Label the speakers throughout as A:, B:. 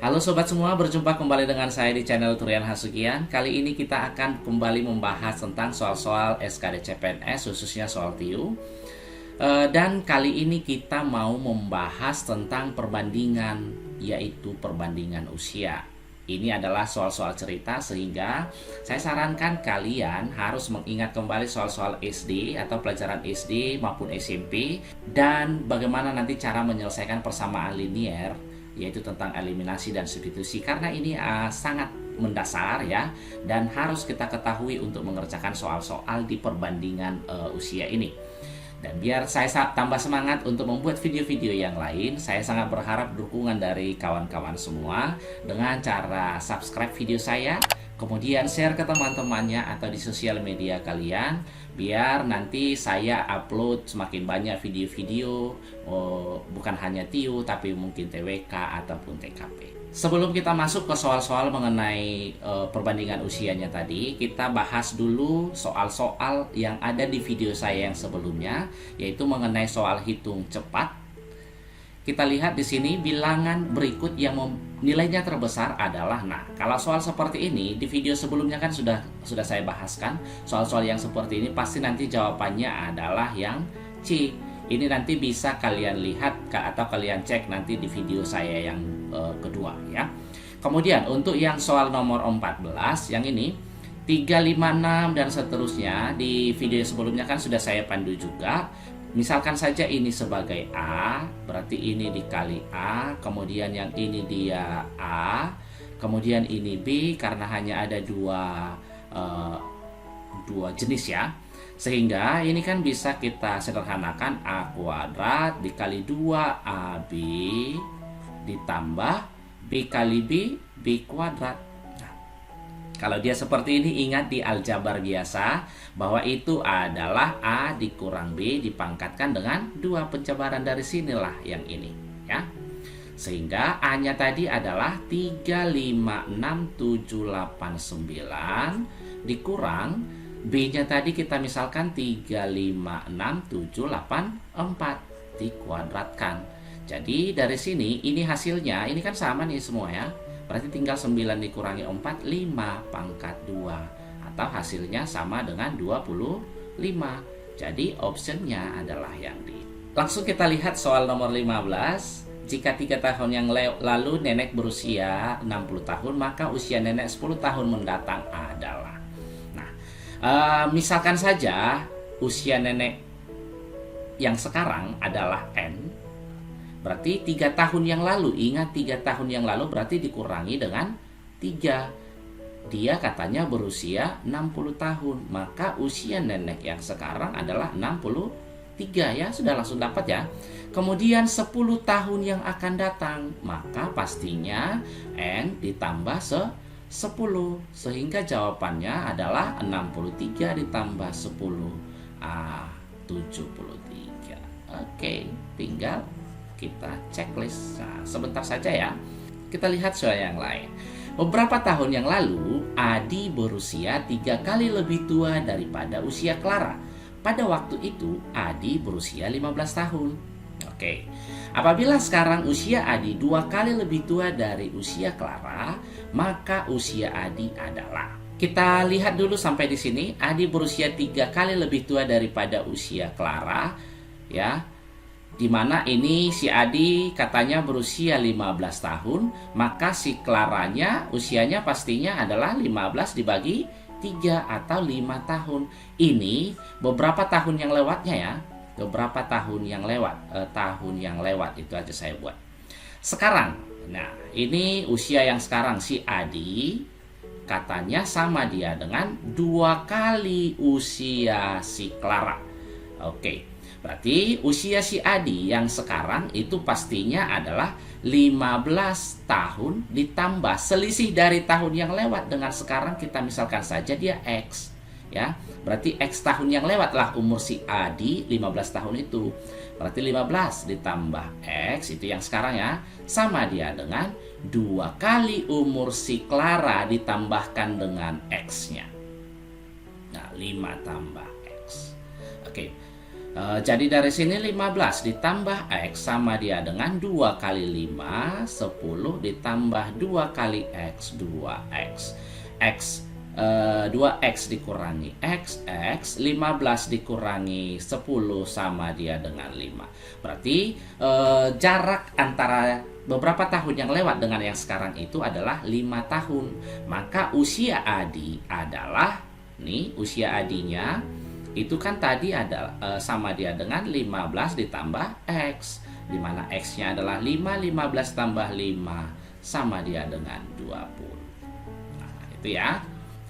A: Halo sobat semua, berjumpa kembali dengan saya di channel Turian Hasugian. Kali ini kita akan kembali membahas tentang soal-soal SKD CPNS, khususnya soal TIU. Dan kali ini kita mau membahas tentang perbandingan, yaitu perbandingan usia. Ini adalah soal-soal cerita, sehingga saya sarankan kalian harus mengingat kembali soal-soal SD atau pelajaran SD maupun SMP, dan bagaimana nanti cara menyelesaikan persamaan linier, yaitu tentang eliminasi dan substitusi, karena ini sangat mendasar ya, dan harus kita ketahui untuk mengerjakan soal-soal di perbandingan usia ini. Dan biar saya tambah semangat untuk membuat video-video yang lain, saya sangat berharap dukungan dari kawan-kawan semua dengan cara subscribe video saya, kemudian share ke teman-temannya atau di sosial media kalian, biar nanti saya upload semakin banyak video-video, bukan hanya TIU tapi mungkin TWK ataupun TKP. Sebelum kita masuk ke soal-soal mengenai perbandingan usianya tadi, kita bahas dulu soal-soal yang ada di video saya yang sebelumnya, yaitu mengenai soal hitung cepat. Kita lihat di sini bilangan berikut yang nilainya terbesar adalah, nah kalau soal seperti ini di video sebelumnya kan sudah saya bahaskan, soal-soal yang seperti ini pasti nanti jawabannya adalah yang C. Ini nanti bisa kalian lihat atau kalian cek nanti di video saya yang kedua ya. Kemudian untuk yang soal nomor 14 yang ini 3, 5, 6 dan seterusnya, di video sebelumnya kan sudah saya pandu juga. Misalkan saja ini sebagai A, berarti ini dikali A, kemudian yang ini dia A, kemudian ini B, karena hanya ada dua jenis ya. Sehingga ini kan bisa kita sederhanakan, A kuadrat dikali 2AB ditambah B kali B kuadrat. Nah, kalau dia seperti ini, ingat di aljabar biasa bahwa itu adalah A dikurang B dipangkatkan dengan 2 pencabaran, dari sinilah yang ini ya. Sehingga A-nya tadi adalah 3, 5, 6, 7, 8, 9 dikurang B-nya tadi kita misalkan 3, 5, 6, 7, 8, 4 dikuadratkan. Jadi dari sini ini hasilnya, ini kan sama nih semua ya. Berarti tinggal 9 dikurangi 4, 5 pangkat 2. Atau hasilnya sama dengan 25. Jadi optionnya adalah yang D. Langsung kita lihat soal nomor 15. Jika 3 tahun yang lalu nenek berusia 60 tahun, maka usia nenek 10 tahun mendatang adalah. Misalkan saja usia nenek yang sekarang adalah N, berarti 3 tahun yang lalu, ingat 3 tahun yang lalu berarti dikurangi dengan 3. Dia katanya berusia 60 tahun, maka usia nenek yang sekarang adalah 63 ya, sudah langsung dapat ya. Kemudian 10 tahun yang akan datang, maka pastinya N ditambah 10, sehingga jawabannya adalah 63 ditambah 10 73. Oke, tinggal kita checklist. Nah, sebentar saja ya. Kita lihat soal yang lain. Beberapa tahun yang lalu, Adi berusia 3 kali lebih tua daripada usia Clara. Pada waktu itu, Adi berusia 15 tahun. Oke, apabila sekarang usia Adi 2 kali lebih tua dari usia Clara, maka usia Adi adalah. Kita lihat dulu sampai di sini. Adi berusia 3 kali lebih tua daripada usia Clara, ya. Dimana ini si Adi katanya berusia 15 tahun, maka si Claranya usianya pastinya adalah 15 dibagi 3 atau 5 tahun. Ini beberapa tahun yang lewatnya ya. Beberapa tahun yang lewat, itu aja saya buat. Sekarang, nah ini usia yang sekarang si Adi katanya sama dia dengan 2 kali usia si Clara. Oke, berarti usia si Adi yang sekarang itu pastinya adalah 15 tahun ditambah selisih dari tahun yang lewat dengan sekarang, kita misalkan saja dia X. Ya, berarti X tahun yang lewatlah umur si Adi 15 tahun itu. Berarti 15 ditambah X itu yang sekarang ya, sama dia dengan 2 kali umur si Clara ditambahkan dengan X-nya. Nah, 5 tambah X. Oke. Jadi dari sini 15 ditambah X sama dia dengan 2 kali 5, 10 ditambah 2 kali X, 2X. X 2X dikurangi X, 15 dikurangi 10 sama dia dengan 5. Berarti jarak antara beberapa tahun yang lewat dengan yang sekarang itu adalah 5 tahun. Maka usia Adi adalah, nih usia Adinya itu kan tadi ada sama dia dengan 15 ditambah X, dimana X-nya adalah 5, 15 tambah 5 sama dia dengan 20. Nah, itu ya.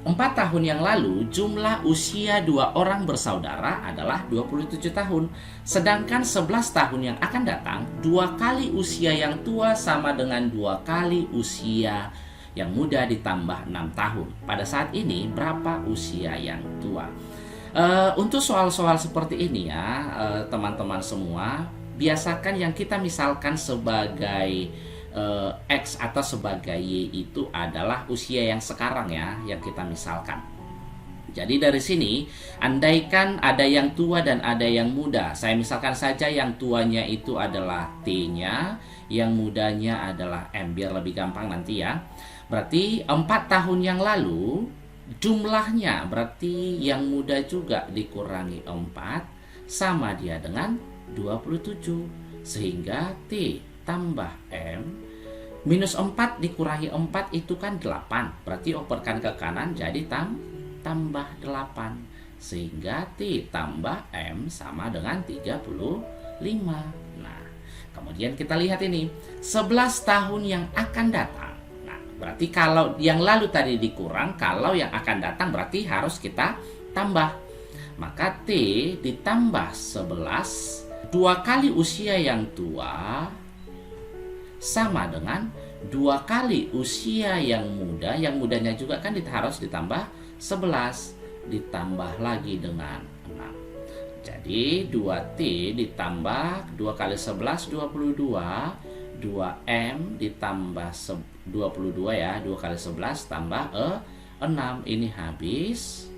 A: 4 tahun yang lalu jumlah usia 2 orang bersaudara adalah 27 tahun. Sedangkan 11 tahun yang akan datang, 2 kali usia yang tua sama dengan 2 kali usia yang muda ditambah 6 tahun. Pada saat ini berapa usia yang tua? Untuk soal-soal seperti ini ya, teman-teman semua, biasakan yang kita misalkan sebagai X atau sebagai Y itu adalah usia yang sekarang ya, yang kita misalkan. Jadi dari sini, andaikan ada yang tua dan ada yang muda, saya misalkan saja yang tuanya itu adalah T-nya, yang mudanya adalah M, biar lebih gampang nanti ya. Berarti 4 tahun yang lalu jumlahnya berarti yang muda juga dikurangi 4 sama dia dengan 27. Sehingga T tambah M minus 4 dikurangi 4 itu kan 8. Berarti operkan ke kanan jadi tambah 8. Sehingga T tambah M sama dengan 35. Nah, kemudian kita lihat ini 11 tahun yang akan datang. Berarti kalau yang lalu tadi dikurang, kalau yang akan datang berarti harus kita tambah. Maka T ditambah 11, 2 kali usia yang tua sama dengan 2 kali usia yang muda. Yang mudanya juga kan harus ditambah 11, ditambah lagi dengan 6. Jadi 2T ditambah 2 kali 11, 22. 2M ditambah 22 ya, 2 kali 11 tambah 6. Ini habis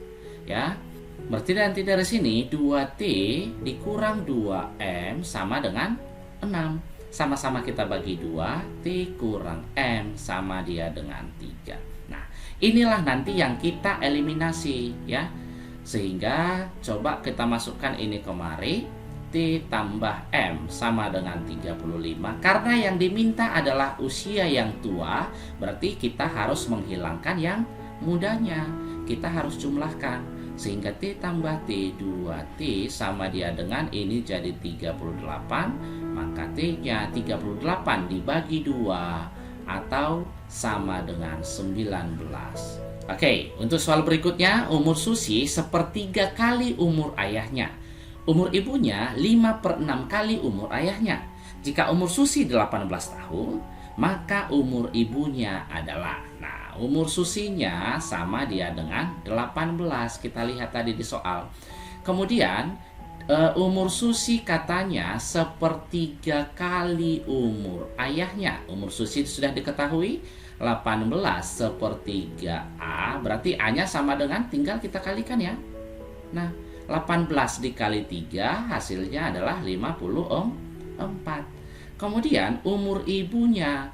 A: ya. Berarti nanti dari sini 2T dikurang 2M sama dengan 6. Sama-sama kita bagi 2, T kurang M sama dia dengan 3. Nah, inilah nanti yang kita eliminasi ya. Sehingga coba kita masukkan ini kemari. T tambah M sama dengan 35. Karena yang diminta adalah usia yang tua, berarti kita harus menghilangkan yang mudanya. Kita harus jumlahkan. Sehingga T tambah T, 2T sama dia dengan ini jadi 38. Maka T-nya 38 dibagi 2 atau sama dengan 19. Oke, untuk soal berikutnya, umur Susi sepertiga kali umur ayahnya. Umur ibunya 5/6 kali umur ayahnya. Jika umur Susi 18 tahun, maka umur ibunya adalah, nah umur Susinya sama dia dengan 18. Kita lihat tadi di soal. Kemudian umur Susi katanya sepertiga kali umur ayahnya. Umur Susi sudah diketahui 18 sepertiga A, berarti A-nya sama dengan, tinggal kita kalikan ya. Nah, 18 dikali 3 hasilnya adalah 54. Kemudian umur ibunya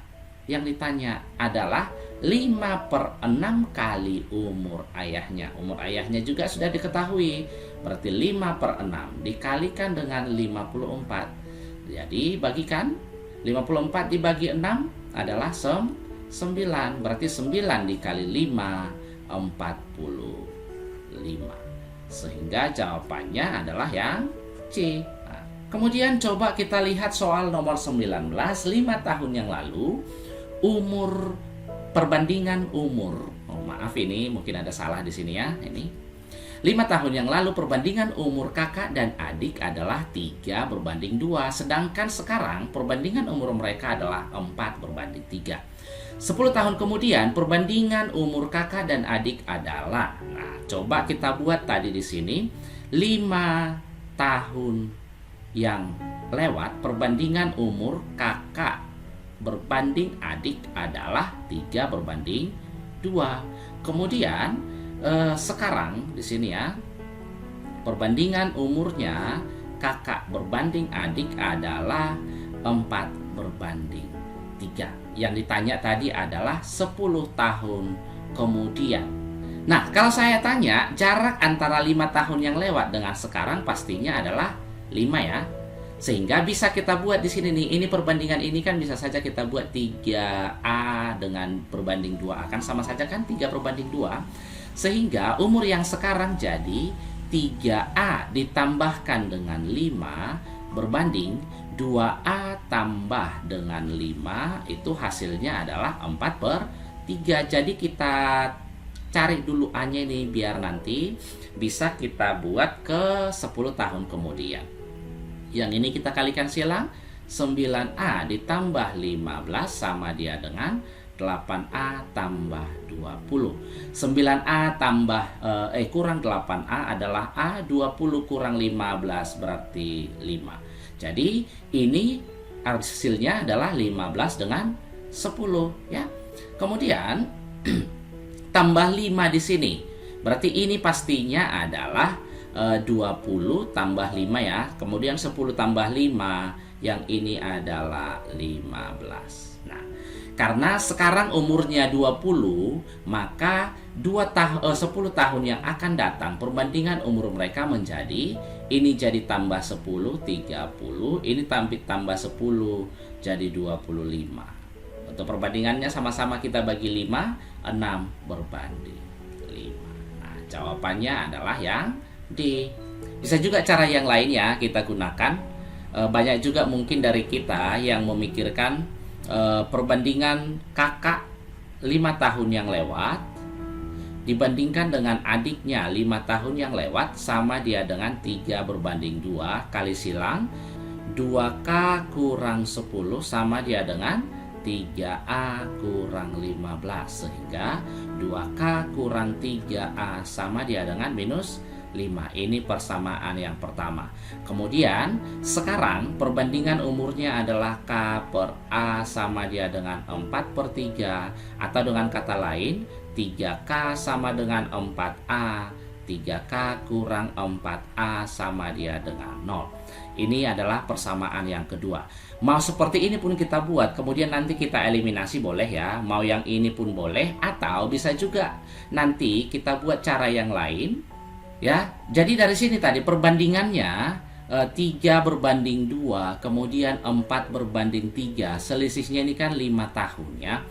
A: yang ditanya adalah 5/6 kali umur ayahnya. Umur ayahnya juga sudah diketahui, berarti 5/6 dikalikan dengan 54. Jadi bagikan 54 dibagi 6 adalah 9. Berarti 9 dikali 5 45. Sehingga jawabannya adalah yang C. Nah, kemudian coba kita lihat soal nomor 19. 5 tahun yang lalu umur, perbandingan umur. Oh, maaf ini mungkin ada salah di sini ya. Ini 5 tahun yang lalu perbandingan umur kakak dan adik adalah 3 berbanding 2. Sedangkan sekarang perbandingan umur mereka adalah 4 berbanding 3. 10 tahun kemudian perbandingan umur kakak dan adik adalah, nah coba kita buat tadi di sini 5 tahun yang lewat perbandingan umur kakak berbanding adik adalah 3 berbanding 2. Kemudian sekarang di sini ya, perbandingan umurnya kakak berbanding adik adalah 4:3. Yang ditanya tadi adalah 10 tahun kemudian. Nah, kalau saya tanya jarak antara 5 tahun yang lewat dengan sekarang pastinya adalah 5 ya. Sehingga bisa kita buat di sini nih, ini perbandingan ini kan bisa saja kita buat 3A dengan berbanding 2A, kan sama saja kan 3/2. Sehingga umur yang sekarang jadi 3A ditambahkan dengan 5 berbanding 2A tambah dengan 5, itu hasilnya adalah 4/3. Jadi kita cari dulu A-nya nih biar nanti bisa kita buat ke 10 tahun kemudian. Yang ini kita kalikan silang, 9A ditambah 15 sama dia dengan 8A tambah 20. 9A tambah kurang 8A adalah A, 20 kurang 15 berarti 5. Jadi ini hasilnya adalah 15 dengan 10 ya. Kemudian tambah 5 di sini. Berarti ini pastinya adalah 20 tambah 5 ya. Kemudian 10 tambah 5, yang ini adalah 15. Nah, karena sekarang umurnya 20, maka 10 tahun yang akan datang perbandingan umur mereka menjadi ini jadi tambah 10, 30, ini tambah 10 jadi 25. Untuk perbandingannya sama-sama kita bagi 5, 6/5. Nah, jawabannya adalah yang D. Bisa juga cara yang lain ya kita gunakan. Banyak juga mungkin dari kita yang memikirkan perbandingan kakak 5 tahun yang lewat dibandingkan dengan adiknya 5 tahun yang lewat, sama dia dengan 3/2 kali silang 2K kurang 10 sama dia dengan 3A kurang 15, sehingga 2K kurang 3A sama dia dengan minus 5. Ini persamaan yang pertama. Kemudian sekarang perbandingan umurnya adalah K per A sama dia dengan 4/3, atau dengan kata lain 3K sama dengan 4A, 3K kurang 4A sama dia dengan 0. Ini adalah persamaan yang kedua. Mau seperti ini pun kita buat, kemudian nanti kita eliminasi boleh ya. Mau yang ini pun boleh, atau bisa juga nanti kita buat cara yang lain ya. Jadi dari sini tadi perbandingannya 3/2, kemudian 4/3, selisihnya ini kan 5 tahun ya.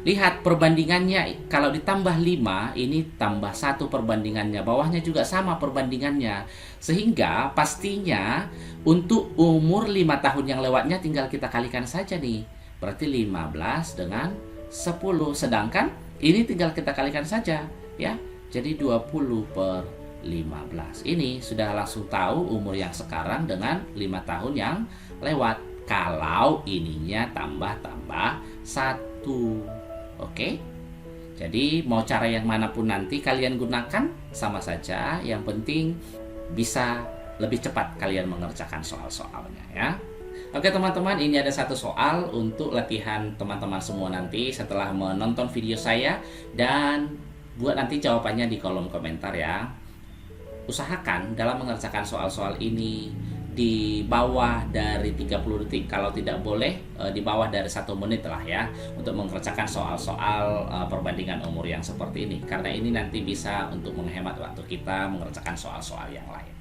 A: Lihat perbandingannya, kalau ditambah 5, ini tambah 1 perbandingannya, bawahnya juga sama perbandingannya. Sehingga pastinya untuk umur 5 tahun yang lewatnya tinggal kita kalikan saja nih. Berarti 15 dengan 10, sedangkan ini tinggal kita kalikan saja ya. Jadi 20/15. Ini sudah langsung tahu umur yang sekarang dengan 5 tahun yang lewat. Kalau ininya tambah-tambah 1. Oke. Jadi mau cara yang manapun nanti kalian gunakan sama saja. Yang penting bisa lebih cepat kalian mengerjakan soal-soalnya ya. Oke teman-teman, ini ada satu soal untuk latihan teman-teman semua nanti setelah menonton video saya, dan buat nanti jawabannya di kolom komentar ya. Usahakan dalam mengerjakan soal-soal ini di bawah dari 30 detik, kalau tidak boleh di bawah dari 1 menit lah ya, untuk mengerjakan soal-soal perbandingan umur yang seperti ini, karena ini nanti bisa untuk menghemat waktu kita mengerjakan soal-soal yang lain.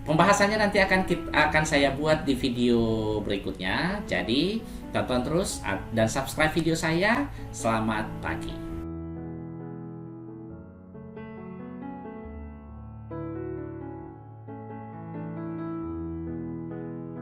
A: Pembahasannya nanti akan saya buat di video berikutnya, jadi tonton terus dan subscribe video saya. Selamat pagi.